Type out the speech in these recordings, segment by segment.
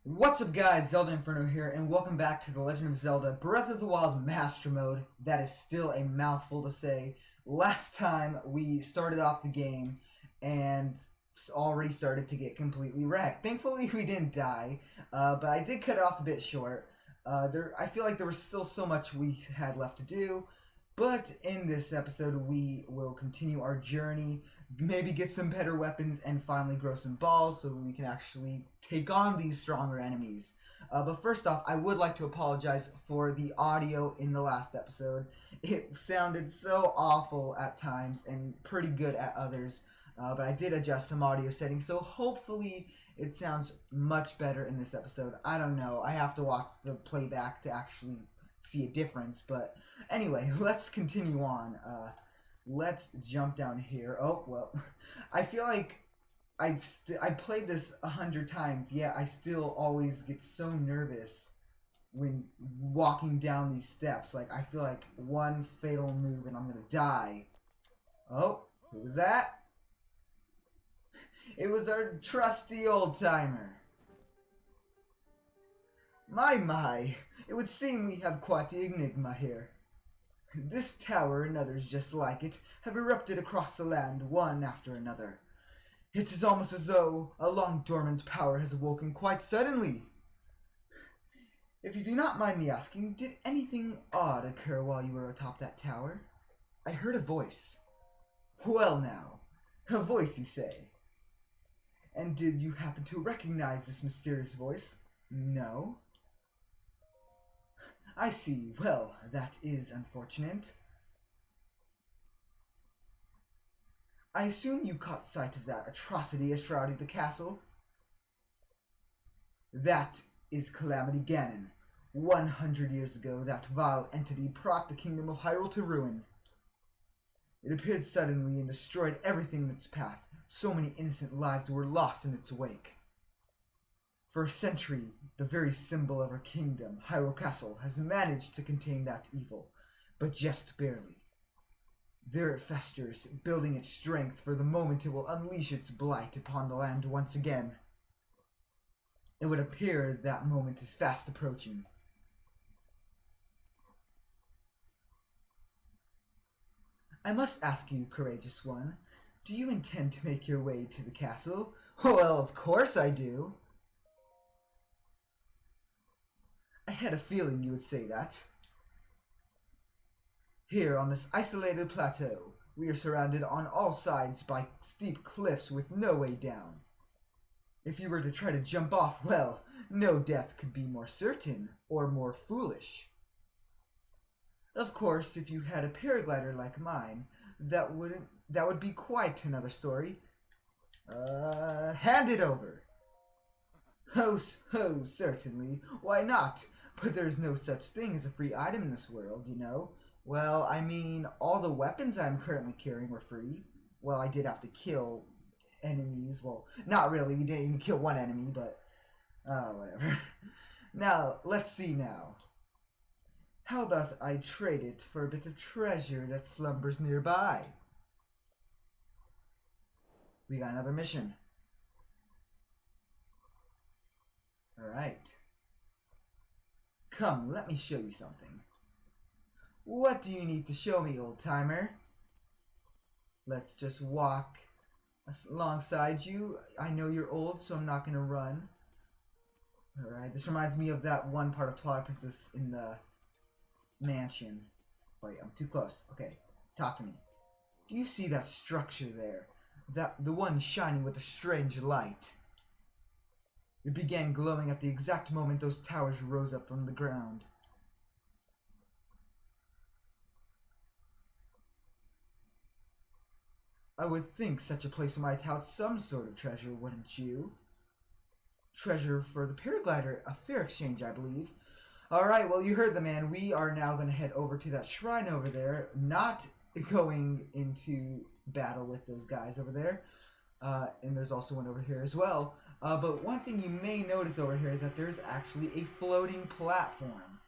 What's up guys, Zelda Inferno here, and welcome back to The Legend of Zelda Breath of the Wild Master Mode. That is still a mouthful to say. Last time we started off the game and already started to get completely wrecked. Thankfully we didn't die, but I did cut it off a bit short. I feel like there was still so much we had left to do. But in this episode, we will continue our journey, maybe get some better weapons, and finally grow some balls so we can actually take on these stronger enemies. But first off, I would like to apologize for the audio in the last episode. It sounded so awful at times and pretty good at others. But I did adjust some audio settings, so hopefully it sounds much better in this episode. I don't know. I have to watch the playback to actually see a difference, but anyway, let's continue on. Let's jump down here. Oh well, I feel like I played this 100 times, yet I still always get so nervous when walking down these steps. Like I feel like one fatal move and I'm gonna die. Oh, who was that? It was our trusty old timer. My, it would seem we have quite the enigma here. This tower and others just like it have erupted across the land one after another. It is almost as though a long-dormant power has awoken quite suddenly. If you do not mind me asking, did anything odd occur while you were atop that tower? I heard a voice. Well now, a voice you say. And did you happen to recognize this mysterious voice? No? I see. Well, that is unfortunate. I assume you caught sight of that atrocity shrouding the castle? That is Calamity Ganon. 100 years ago, that vile entity brought the kingdom of Hyrule to ruin. It appeared suddenly and destroyed everything in its path. So many innocent lives were lost in its wake. For a century, the very symbol of our kingdom, Hyrule Castle, has managed to contain that evil, but just barely. There it festers, building its strength for the moment it will unleash its blight upon the land once again. It would appear that moment is fast approaching. I must ask you, courageous one, do you intend to make your way to the castle? Well, of course I do. I had a feeling you would say that. Here, on this isolated plateau, we are surrounded on all sides by steep cliffs with no way down. If you were to try to jump off, well, no death could be more certain or more foolish. Of course, if you had a paraglider like mine, that would be quite another story. Hand it over. Oh, certainly. Why not? But there's no such thing as a free item in this world, you know. Well, I mean, all the weapons I'm currently carrying were free. Well, I did have to kill enemies. Well, not really. We didn't even kill one enemy, but whatever. Now, let's see now. How about I trade it for a bit of treasure that slumbers nearby? We got another mission. Alright. Come, let me show you something. What do you need to show me, old-timer? Let's just walk alongside you. I know you're old, so I'm not going to run. Alright, this reminds me of that one part of Twilight Princess in the mansion. Wait, I'm too close. Okay, talk to me. Do you see that structure there? The one shining with a strange light? It began glowing at the exact moment those towers rose up from the ground. I would think such a place might house some sort of treasure, wouldn't you? Treasure for the paraglider, a fair exchange, I believe. Alright, well, you heard the man. We are now going to head over to that shrine over there, not going into battle with those guys over there. And there's also one over here as well. But one thing you may notice over here is that there's actually a floating platform.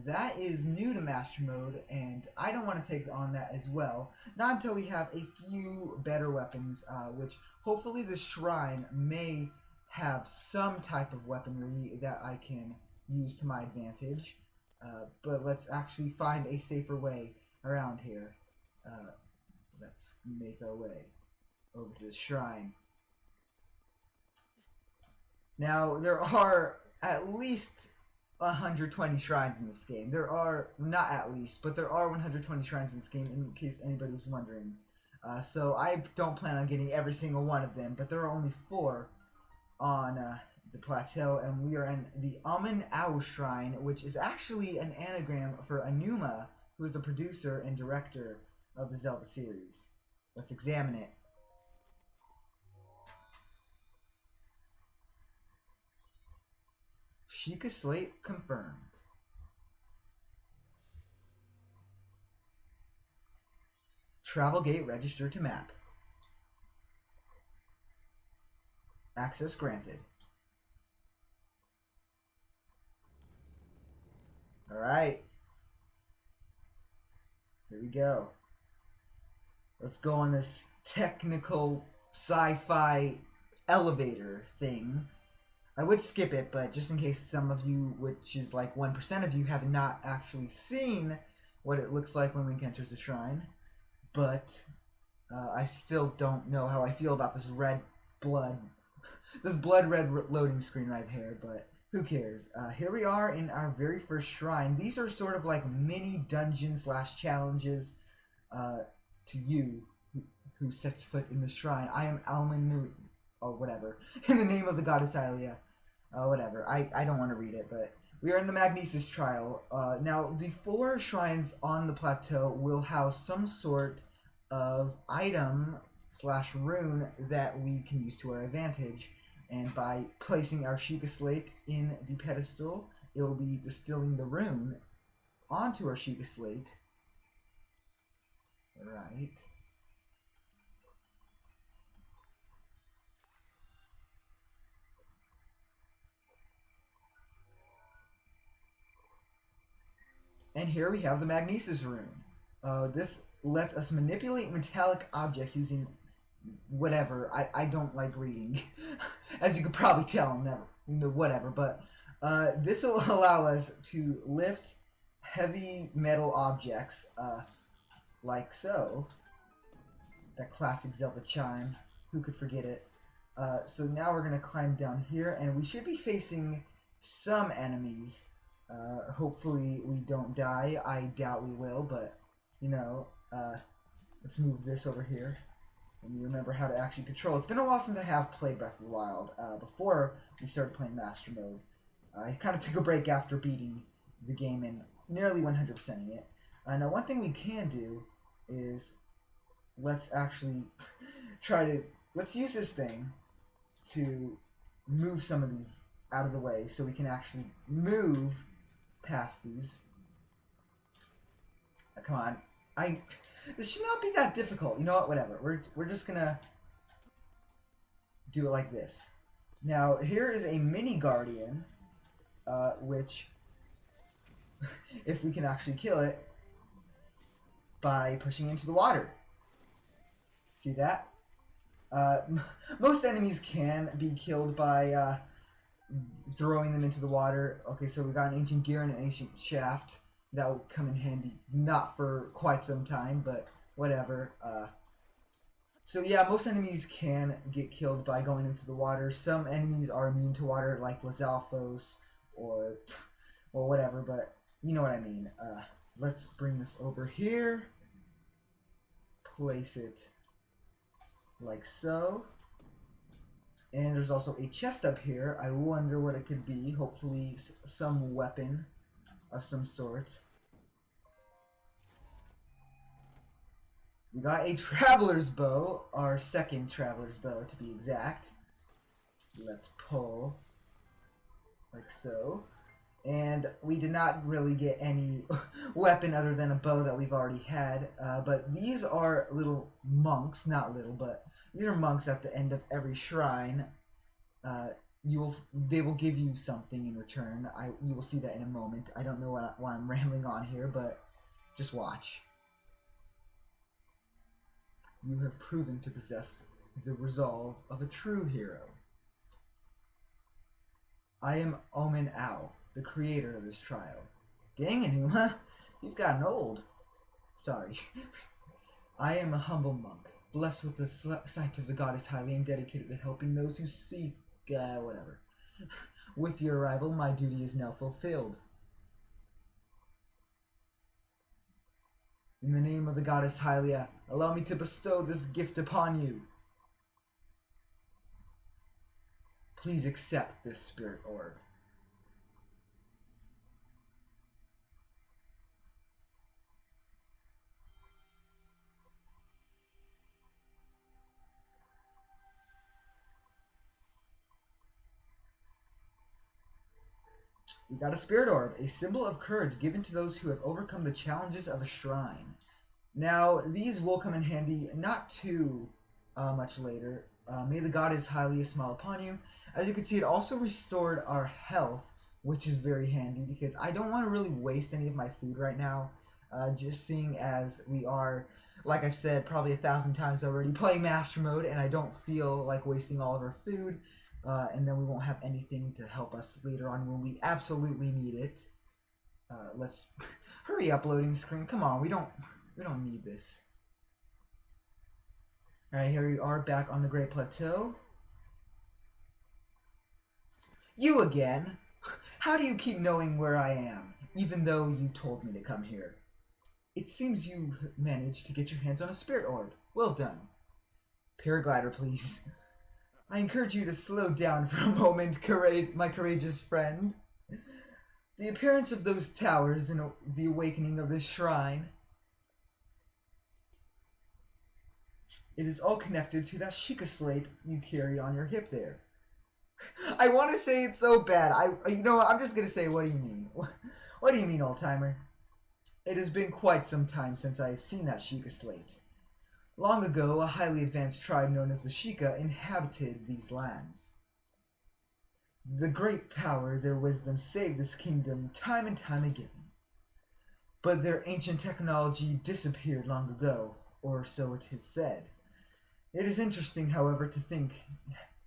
That is new to Master Mode, and I don't want to take on that as well. Not until we have a few better weapons, which hopefully the shrine may have some type of weaponry that I can use to my advantage. But let's actually find a safer way around here. Let's make our way over to the shrine. Now, there are at least 120 shrines in this game. There are, not at least, but there are 120 shrines in this game, in case anybody was wondering. So I don't plan on getting every single one of them, but there are only 4 on the plateau, and we are in the Amun Au Shrine, which is actually an anagram for Anuma, who is the producer and director of the Zelda series. Let's examine it. Sheikah Slate confirmed. Travel gate registered to map. Access granted. Alright. Here we go. Let's go on this technical sci-fi elevator thing. I would skip it, but just in case some of you, which is like 1% of you, have not actually seen what it looks like when Link enters the shrine. But I still don't know how I feel about this red blood red loading screen right here, but who cares? Here we are in our very first shrine. These are sort of like mini dungeons / challenges to you who sets foot in the shrine. I am Almanu, or whatever, in the name of the goddess Hylia. Whatever, I don't want to read it, but we are in the Magnesis trial. Now, the 4 shrines on the plateau will house some sort of item / rune that we can use to our advantage. And by placing our Sheikah Slate in the pedestal, it will be distilling the rune onto our Sheikah Slate. Right. And here we have the Magnesis rune. This lets us manipulate metallic objects using whatever. I don't like reading, as you could probably tell. Never, whatever. But this will allow us to lift heavy metal objects, like so. That classic Zelda chime. Who could forget it? So now we're gonna climb down here, and we should be facing some enemies. Hopefully we don't die. I doubt we will, but you know, let's move this over here and remember how to actually control. It's been a while since I have played Breath of the Wild. Before we started playing Master Mode, I kind of took a break after beating the game and nearly 100%ing it. Now, one thing we can do is let's actually let's use this thing to move some of these out of the way so we can actually move past these. Come on. This should not be that difficult. You know what? Whatever. We're just gonna do it like this. Now, here is a mini guardian, which, if we can actually kill it by pushing into the water. See that? Most enemies can be killed by throwing them into the water. Okay, so we got an ancient gear and an ancient shaft. That will come in handy, not for quite some time, but whatever. So yeah, most enemies can get killed by going into the water. Some enemies are immune to water, like Lizalfos or whatever, but you know what I mean. Let's bring this over here. Place it like so. And there's also a chest up here. I wonder what it could be. Hopefully some weapon of some sort. We got a traveler's bow, our second traveler's bow to be exact. Let's pull like so. And we did not really get any weapon other than a bow that we've already had. But these are little monks, not little, but these are monks at the end of every shrine. They will give you something in return. You will see that in a moment. I don't know why I'm rambling on here, but just watch. You have proven to possess the resolve of a true hero. I am Omen Ao, the creator of this trial. Dang it, Uma, you've gotten old. Sorry. I am a humble monk, blessed with the sight of the goddess highly and dedicated to helping those who seek, whatever. With your arrival, my duty is now fulfilled. In the name of the goddess Hylia, allow me to bestow this gift upon you. Please accept this spirit orb. We got a spirit orb, a symbol of courage given to those who have overcome the challenges of a shrine. Now, these will come in handy not too much later. May the goddess highly smile upon you. As you can see, it also restored our health, which is very handy because I don't want to really waste any of my food right now. Just seeing as we are, like I've said probably 1,000 times already, playing Master Mode, and I don't feel like wasting all of our food. And then we won't have anything to help us later on when we absolutely need it. Let's hurry up, loading screen. Come on, we don't need this. All right, here we are back on the Great Plateau. You again? How do you keep knowing where I am, even though you told me to come here? It seems you managed to get your hands on a spirit orb. Well done. Paraglider, please. I encourage you to slow down for a moment, my courageous friend. The appearance of those towers and the awakening of this shrine. It is all connected to that Sheikah slate you carry on your hip there. I want to say it's so bad. You know what? I'm just going to say, what do you mean? What do you mean, old-timer? It has been quite some time since I have seen that Sheikah slate. Long ago, a highly advanced tribe known as the Sheikah inhabited these lands. The great power, their wisdom, saved this kingdom time and time again. But their ancient technology disappeared long ago, or so it is said. It is interesting, however, to think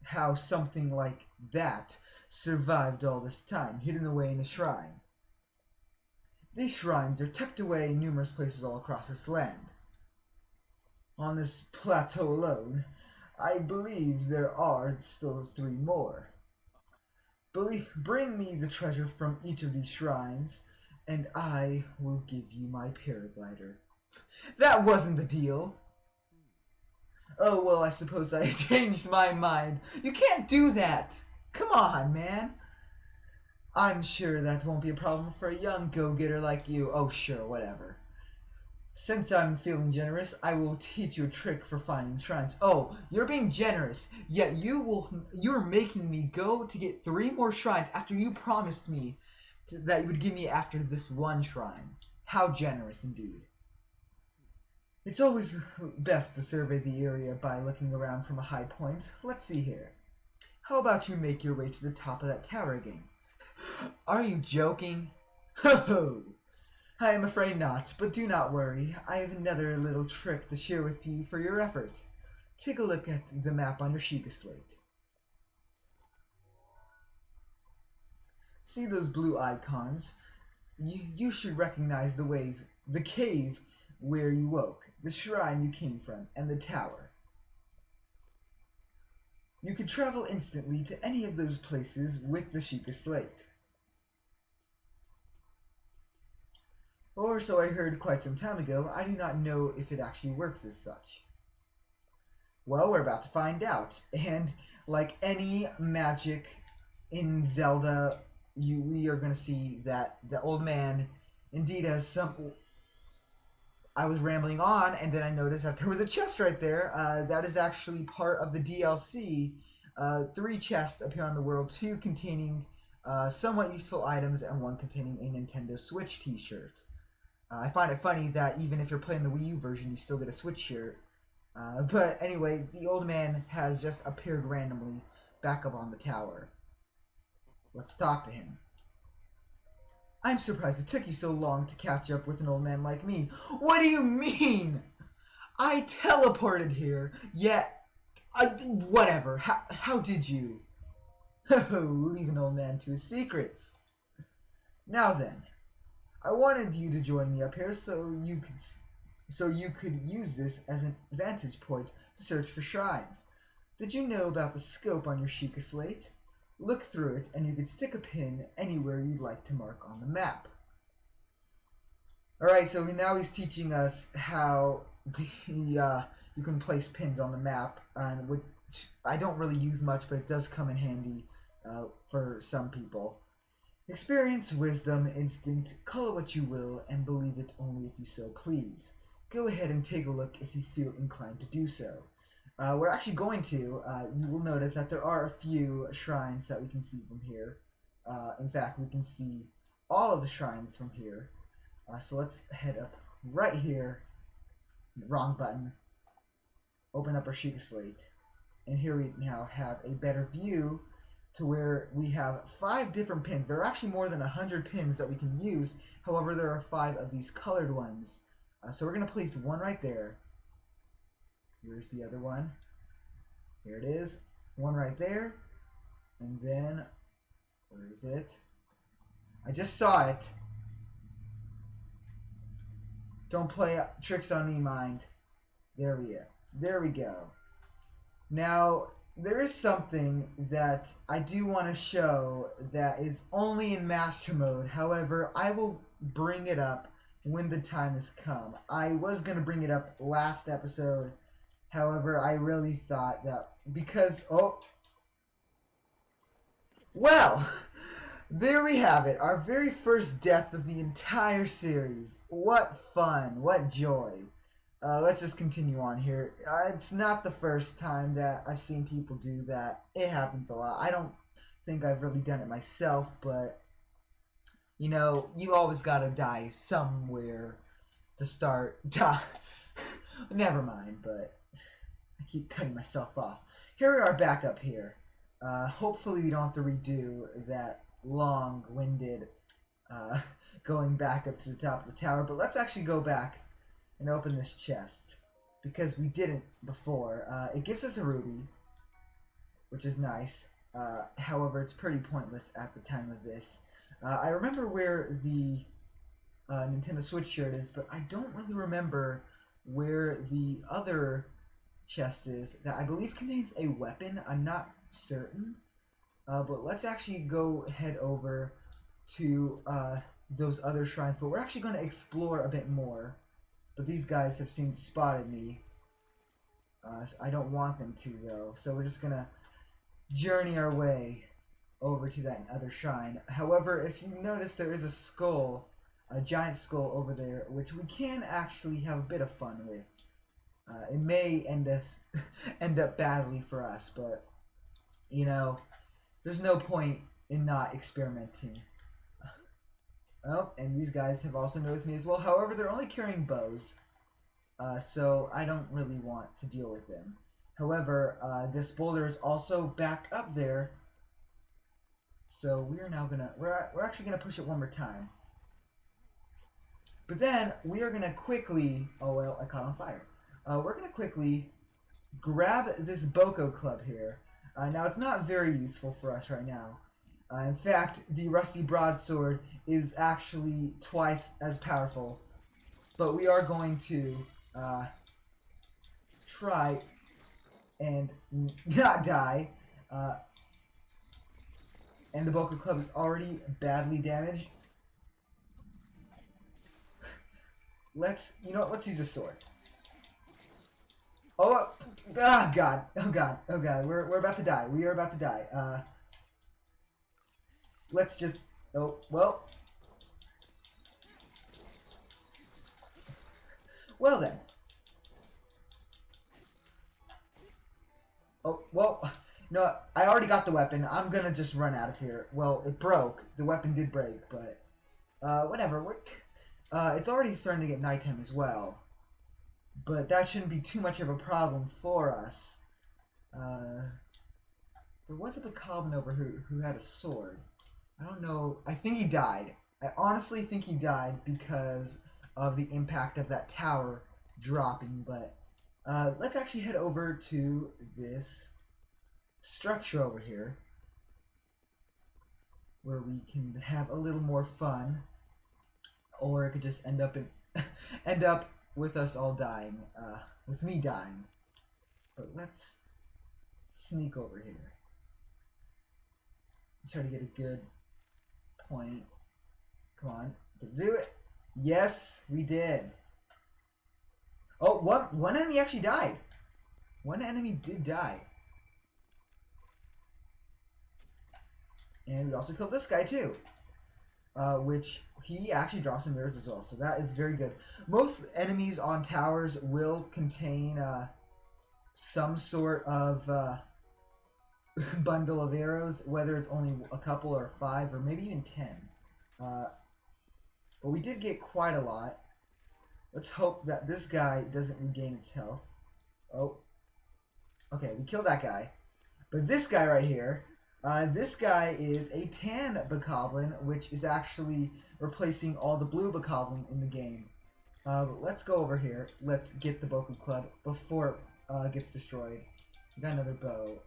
how something like that survived all this time, hidden away in a shrine. These shrines are tucked away in numerous places all across this land. On this plateau alone, I believe there are still 3 more. Bring me the treasure from each of these shrines, and I will give you my paraglider. That wasn't the deal. Oh, well, I suppose I changed my mind. You can't do that. Come on, man. I'm sure that won't be a problem for a young go-getter like you. Oh, sure, whatever. Since I'm feeling generous, I will teach you a trick for finding shrines. Oh, you're being generous, yet you're making me go to get 3 more shrines after you promised me that you would give me after this one shrine. How generous indeed. It's always best to survey the area by looking around from a high point. Let's see here. How about you make your way to the top of that tower again? Are you joking? Ho ho! I am afraid not, but do not worry. I have another little trick to share with you for your effort. Take a look at the map on your Sheikah slate. See those blue icons? You should recognize the cave where you woke, the shrine you came from, and the tower. You can travel instantly to any of those places with the Sheikah slate. Or so I heard quite some time ago. I do not know if it actually works as such. Well, we're about to find out. And like any magic in Zelda, we are going to see that the old man indeed has some... I was rambling on, and then I noticed that there was a chest right there. That is actually part of the DLC. 3 chests appear on the world, 2 containing somewhat useful items, and 1 containing a Nintendo Switch t-shirt. I find it funny that even if you're playing the Wii U version, you still get a Switch shirt. But anyway, the old man has just appeared randomly back up on the tower. Let's talk to him. I'm surprised it took you so long to catch up with an old man like me. What do you mean? I teleported here, yet... whatever. How did you? Leave an old man to his secrets. Now then, I wanted you to join me up here so you could use this as an vantage point to search for shrines. Did you know about the scope on your Sheikah slate? Look through it and you can stick a pin anywhere you'd like to mark on the map. Alright, so now he's teaching us how you can place pins on the map, which I don't really use much, but it does come in handy for some people. Experience, wisdom, instinct, call it what you will, and believe it only if you so please. Go ahead and take a look if you feel inclined to do so. We're actually going to, you will notice that there are a few shrines that we can see from here. In fact, we can see all of the shrines from here. So let's head up right here. Wrong button. Open up our Sheikah slate. And here we now have a better view to where we have 5 different pins. There are actually more than 100 pins that we can use. However, there are 5 of these colored ones. So we're going to place one right there. Here's the other one. Here it is. One right there. And then, where is it? I just saw it. Don't play tricks on me, mind. There we go. Now, there is something that I do want to show that is only in Master Mode. However, I will bring it up when the time has come. I was going to bring it up last episode. However, I really thought that because... Oh! Well! There we have it, our very first death of the entire series. What fun, what joy. Let's just continue on here. It's not the first time that I've seen people do that. It happens a lot. I don't think I've really done it myself, but, you know, you always gotta die somewhere to start. Never mind, but I keep cutting myself off. Here we are back up here. Hopefully we don't have to redo that long-winded going back up to the top of the tower, but let's actually go back and open this chest because we didn't before. It gives us a ruby, which is nice. However, it's pretty pointless at the time of this. I remember where the Nintendo Switch shirt is, but I don't really remember where the other chest is that I believe contains a weapon. I'm not certain. But let's actually go head over to those other shrines. But we're actually going to explore a bit more. But these guys have seemed to spotted me. I don't want them to, though. So we're just going to journey our way over to that other shrine. However, if you notice, there is a skull, a giant skull over there, which we can actually have a bit of fun with. It may end up badly for us, but, you know... There's no point in not experimenting. Oh, and these guys have also noticed me as well. However, they're only carrying bows, so I don't really want to deal with them. However, this boulder is also back up there, so we're actually gonna push it one more time. But then we are gonna quickly. Oh well, I caught on fire. We're gonna quickly grab this Boko club here. Now, it's not very useful for us right now. In fact, the Rusty Broadsword is actually twice as powerful. But we are going to try and not die. And the Boko Club is already badly damaged. Let's use a sword. Oh, God. Oh, God. Oh, God. We're about to die. We are about to die. Let's just... Oh, well. Well, then. Oh, well. No, I already got the weapon. I'm gonna just run out of here. Well, it broke. The weapon did break, but... whatever. It's already starting to get nighttime as well. But that shouldn't be too much of a problem for us. There was a Bokoblin over who had a sword. I don't know. I think he died. I honestly think he died because of the impact of that tower dropping. But let's actually head over to this structure over here. where we can have a little more fun, or it could just end up end up with us all dying, with me dying. But let's sneak over here. Let's try to get a good point. Come on, did we do it? Yes, we did. Oh, one enemy actually died. One enemy did die. And we also killed this guy too. Which he actually drops some mirrors as well. So that is very good. Most enemies on towers will contain some sort of bundle of arrows. Whether it's only a couple or 5 or maybe even 10. But we did get quite a lot. Let's hope that this guy doesn't regain its health. Oh. Okay, we killed that guy. But this guy right here, this guy is a tan bokoblin, which is actually replacing all the blue bokoblin in the game. Let's go over here. Let's get the Boku Club before it gets destroyed. We got another bow.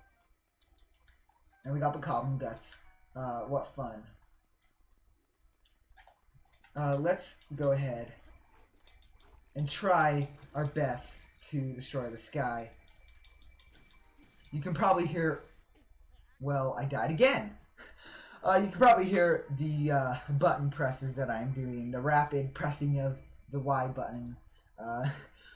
And we got bokoblin guts. What fun. Let's go ahead and try our best to destroy this guy. You can probably hear... Well, I died again. You can probably hear the button presses that I'm doing. The rapid pressing of the Y button.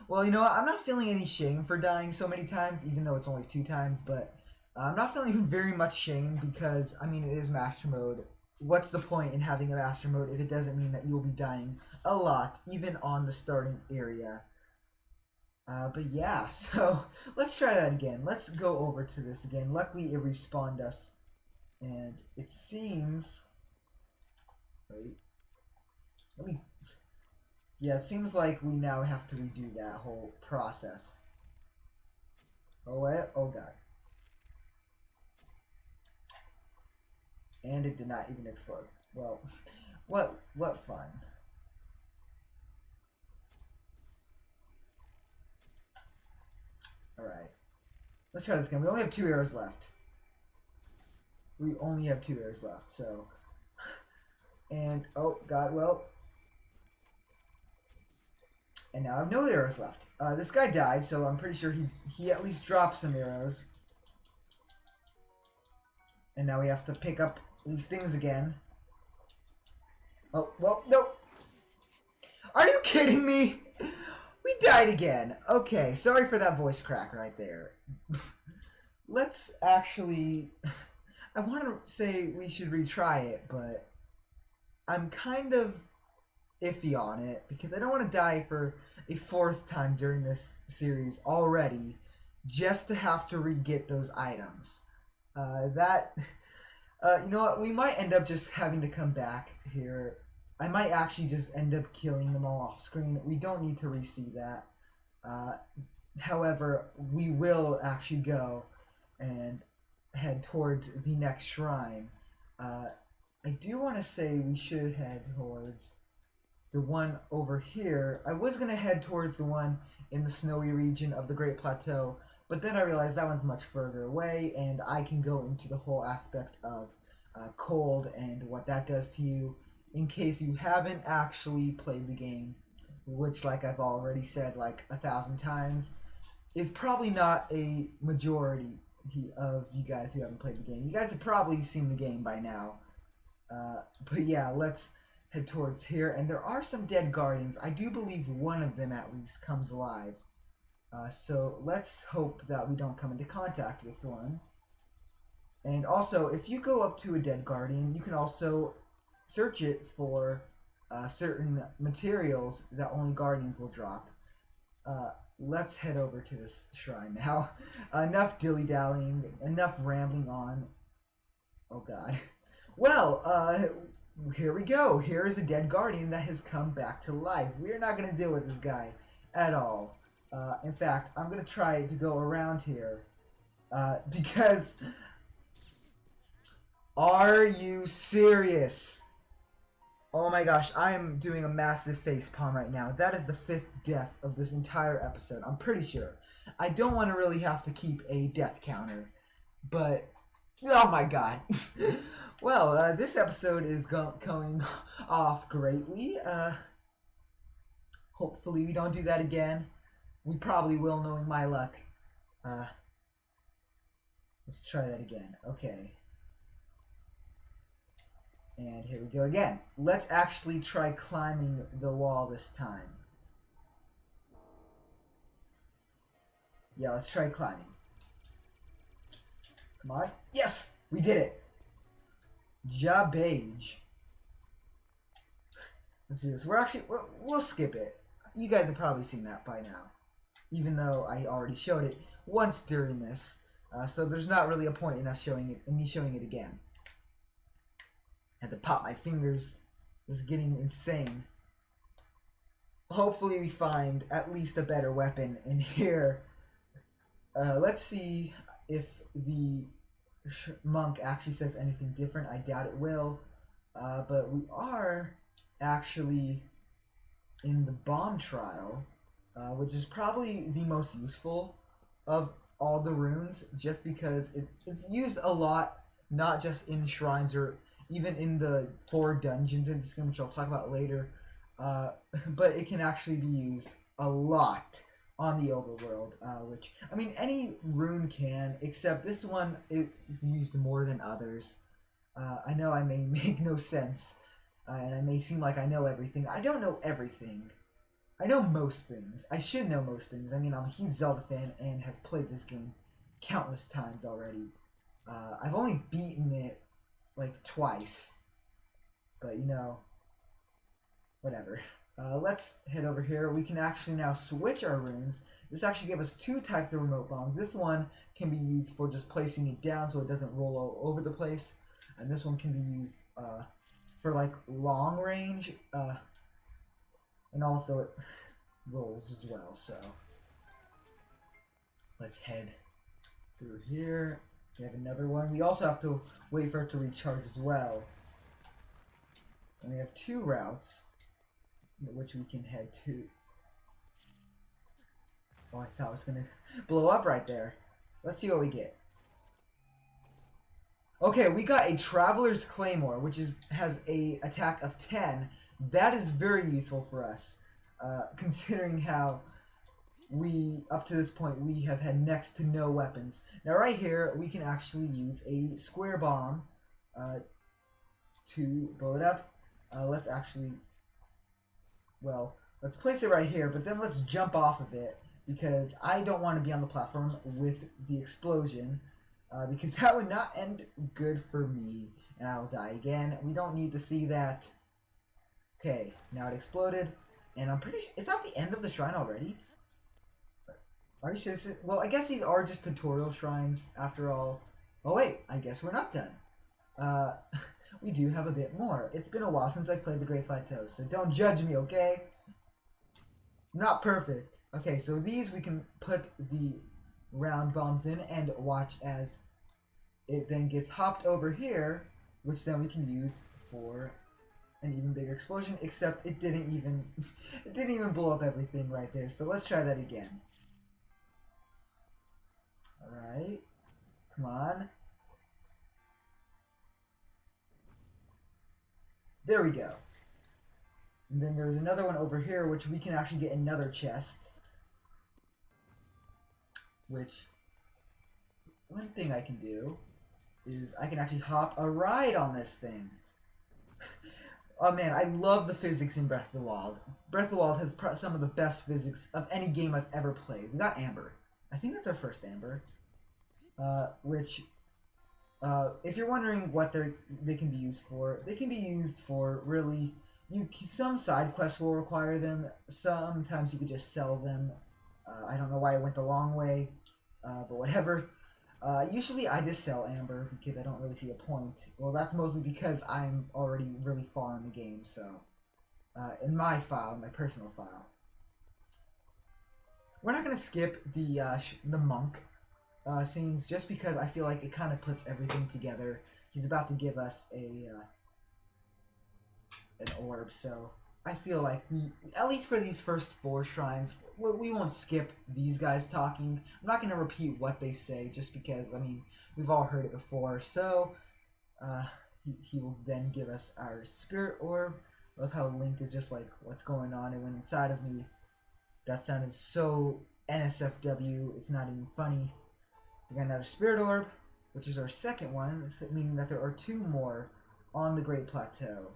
Well, you know what? I'm not feeling any shame for dying so many times, even though it's only 2 times. But I'm not feeling very much shame because, I mean, it is Master Mode. What's the point in having a Master Mode if it doesn't mean that you'll be dying a lot, even on the starting area? But yeah, so let's try that again. Let's go over to this again. Luckily, it respawned us. And it seems... Wait. Yeah, it seems like we now have to redo that whole process. Oh, what? Oh, God. And it did not even explode. Well, what fun. Alright. Let's try this again. We only have 2 arrows left. We only have 2 arrows left, so... And, oh, God, well... And now I have no arrows left. This guy died, so I'm pretty sure he at least dropped some arrows. And now we have to pick up these things again. Oh, well, no! Are you kidding me? We died again. Okay, sorry for that voice crack right there. Let's actually... I want to say we should retry it, but I'm kind of iffy on it because I don't want to die for a 4th time during this series already just to have to re-get those items. You know what? We might end up just having to come back here. I might actually just end up killing them all off screen. We don't need to re-see that. However, we will actually go and head towards the next shrine. I do want to say we should head towards the one over here. I was going to head towards the one in the snowy region of the Great Plateau, but then I realized that one's much further away, and I can go into the whole aspect of cold and what that does to you in case you haven't actually played the game, which, like I've already said like 1,000 times, is probably not a majority of you guys who haven't played the game. You guys have probably seen the game by now. But yeah, let's head towards here. And there are some dead guardians. I do believe one of them at least comes alive. So let's hope that we don't come into contact with one. And also, if you go up to a dead guardian, you can also search it for certain materials that only guardians will drop. Let's head over to this shrine now. Enough dilly-dallying, enough rambling on. Oh God. Well, here we go. Here is a dead guardian that has come back to life. We're not going to deal with this guy at all. In fact, I'm going to try to go around here. Because... Are you serious? Oh my gosh, I am doing a massive facepalm right now. That is the 5th death of this entire episode. I'm pretty sure. I don't want to really have to keep a death counter. But, oh my god. Well, this episode is coming off greatly. Hopefully we don't do that again. We probably will, knowing my luck. Uh, let's try that again. Okay. And here we go again. Let's actually try climbing the wall this time. Yeah, let's try climbing. Come on. Yes! We did it! Jabage. Let's do this. We'll skip it. You guys have probably seen that by now. Even though I already showed it once during this. So there's not really a point in us showing it, in me showing it again. I had to pop my fingers. This is getting insane. Hopefully we find at least a better weapon in here. Let's see if the monk actually says anything different. I doubt it will. But we are actually in the bomb trial, which is probably the most useful of all the runes, just because it's used a lot, not just in shrines or even in the 4 dungeons in this game, which I'll talk about later. But it can actually be used a lot on the overworld, which, I mean, any rune can, except this one is used more than others. I know I may make no sense, and I may seem like I know everything. I don't know everything. I know most things. I should know most things. I mean, I'm a huge Zelda fan and have played this game countless times already. I've only beaten it like twice, but you know, whatever. Let's head over here. We can actually now switch our runes. This actually gives us 2 types of remote bombs. This one can be used for just placing it down so it doesn't roll all over the place, and this one can be used for like long range, and also it rolls as well. So let's head through here. We have another one. We also have to wait for it to recharge as well. And we have 2 routes which we can head to. Oh, I thought it was gonna blow up right there. Let's see what we get. Okay, we got a Traveler's Claymore, which has a attack of 10. That is very useful for us, considering how up to this point, we have had next to no weapons. Now right here, we can actually use a square bomb to blow it up. Let's actually, well, let's place it right here, but then let's jump off of it, because I don't want to be on the platform with the explosion, because that would not end good for me, and I'll die again. We don't need to see that. Okay, now it exploded, and I'm pretty sure, is that the end of the shrine already? Are you sure? Well, I guess these are just tutorial shrines after all. Oh wait, I guess we're not done. We do have a bit more. It's been a while since I've played the Great Plateau, so don't judge me, okay? Not perfect. Okay, so these we can put the round bombs in and watch as it then gets hopped over here, which then we can use for an even bigger explosion, except it didn't even blow up everything right there. So let's try that again. Alright, come on. There we go. And then there's another one over here, which we can actually get another chest. Which, one thing I can do is I can actually hop a ride on this thing. Oh man, I love the physics in Breath of the Wild. Breath of the Wild has some of the best physics of any game I've ever played. We got Amber. I think that's our first Amber. Which, if you're wondering what they can be used for, they can be used for really, some side quests will require them. Sometimes you could just sell them. I don't know why I went the long way, but whatever. Usually I just sell Amber because I don't really see a point. Well, that's mostly because I'm already really far in the game, so in my file, my personal file. We're not going to skip the monk scenes just because I feel like it kind of puts everything together. He's about to give us an orb, so I feel like at least for these first 4 shrines, we won't skip these guys talking. I'm not going to repeat what they say just because, I mean, we've all heard it before. So, he will then give us our spirit orb. Love how Link is just like, what's going on? It went inside of me. That sounded so NSFW. It's not even funny. We got another spirit orb, which is our second one, meaning that there are 2 more on the Great Plateau.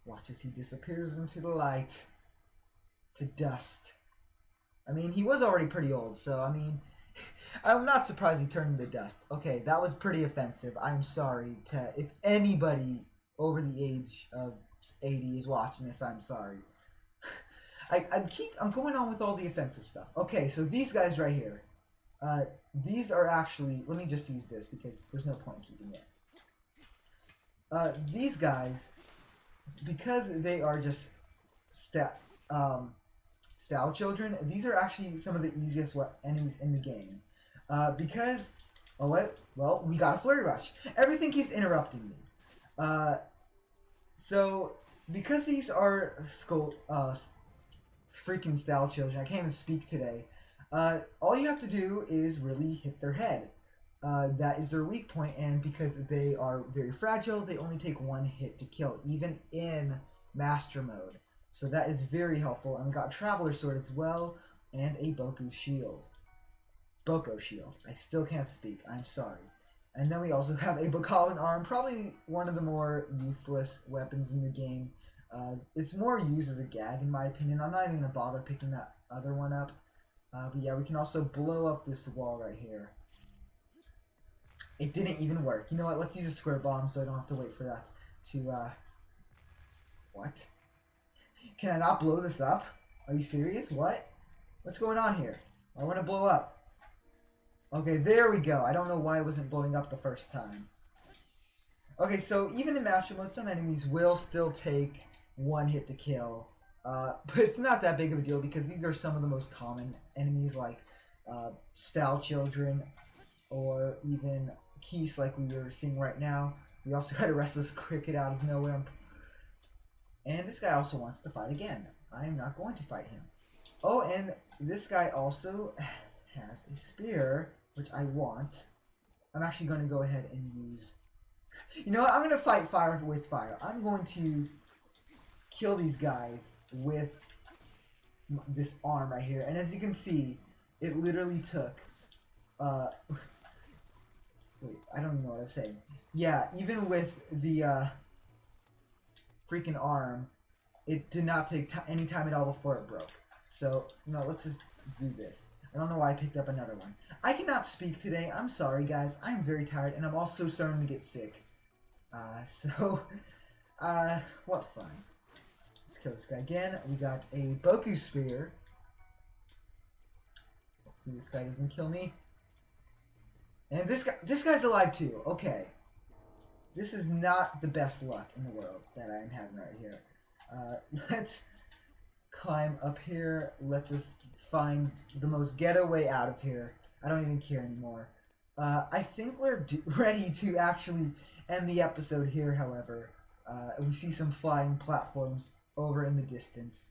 Watch as he disappears into the light. To dust. I mean, he was already pretty old, so I mean, I'm not surprised he turned into dust. Okay, that was pretty offensive. I'm sorry to if anybody over the age of 80 is watching this. I'm sorry. I'm going on with all the offensive stuff. Okay, so these guys right here, these are actually. Let me just use this because there's no point in keeping it. These guys, because they are just style children, these are actually some of the easiest enemies in the game. Because, well, we got a flurry rush. Everything keeps interrupting me. So, because these are freaking style children, I can't even speak today. All you have to do is really hit their head. That is their weak point, and because they are very fragile, they only take 1 hit to kill, even in Master Mode. So that is very helpful. And we got a Traveler Sword as well, and a Boko Shield. I still can't speak. I'm sorry. And then we also have a Bokoblin Arm, probably one of the more useless weapons in the game. It's more used as a gag, in my opinion. I'm not even going to bother picking that other one up. But yeah, we can also blow up this wall right here. It didn't even work. You know what? Let's use a square bomb so I don't have to wait for that to, What? Can I not blow this up? Are you serious? What? What's going on here? I want to blow up. Okay, there we go. I don't know why it wasn't blowing up the first time. Okay, so even in Master Mode, some enemies will still take 1 hit to kill. But it's not that big of a deal because these are some of the most common enemies like Style Children or even Keese like we were seeing right now. We also got a Restless Cricket out of nowhere. And this guy also wants to fight again. I am not going to fight him. Oh, and this guy also has a spear, which I want. I'm actually going to go ahead and use... You know what? I'm going to fight fire with fire. I'm going to kill these guys with this arm right here. And as you can see, it literally took... Wait, I don't even know what I was saying. Yeah, even with the... freaking arm, it did not take any time at all before it broke. So, let's just do this. I don't know why I picked up another one. I cannot speak today. I'm sorry, guys. I'm very tired, and I'm also starting to get sick. What fun. Let's kill this guy again. We got a Boku Spear. Hopefully this guy doesn't kill me. And this guy's alive too. Okay. This is not the best luck in the world that I'm having right here. Let's climb up here. Let's just find the most ghetto way out of here. I don't even care anymore. I think we're ready to actually end the episode here, however. We see some flying platforms over in the distance.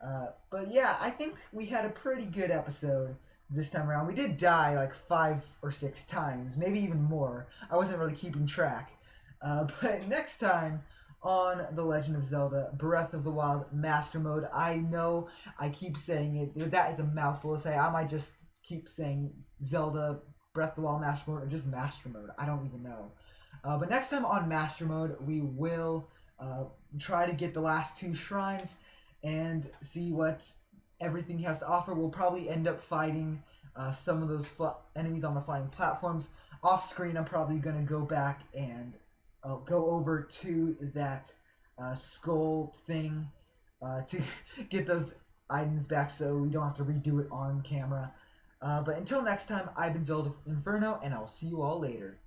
But yeah, I think we had a pretty good episode this time around. We did die like 5 or 6 times, maybe even more. I wasn't really keeping track. But next time on The Legend of Zelda Breath of the Wild Master Mode, I know I keep saying it. That is a mouthful to say. I might just keep saying Zelda Breath of the Wild Master Mode or just Master Mode. I don't even know. But next time on Master Mode, we will try to get the last 2 shrines and see what everything he has to offer. We'll probably end up fighting some of those enemies on the flying platforms. Off screen, I'm probably going to go back and go over to that skull thing to get those items back so we don't have to redo it on camera. But until next time, I've been Zelda Inferno, and I'll see you all later.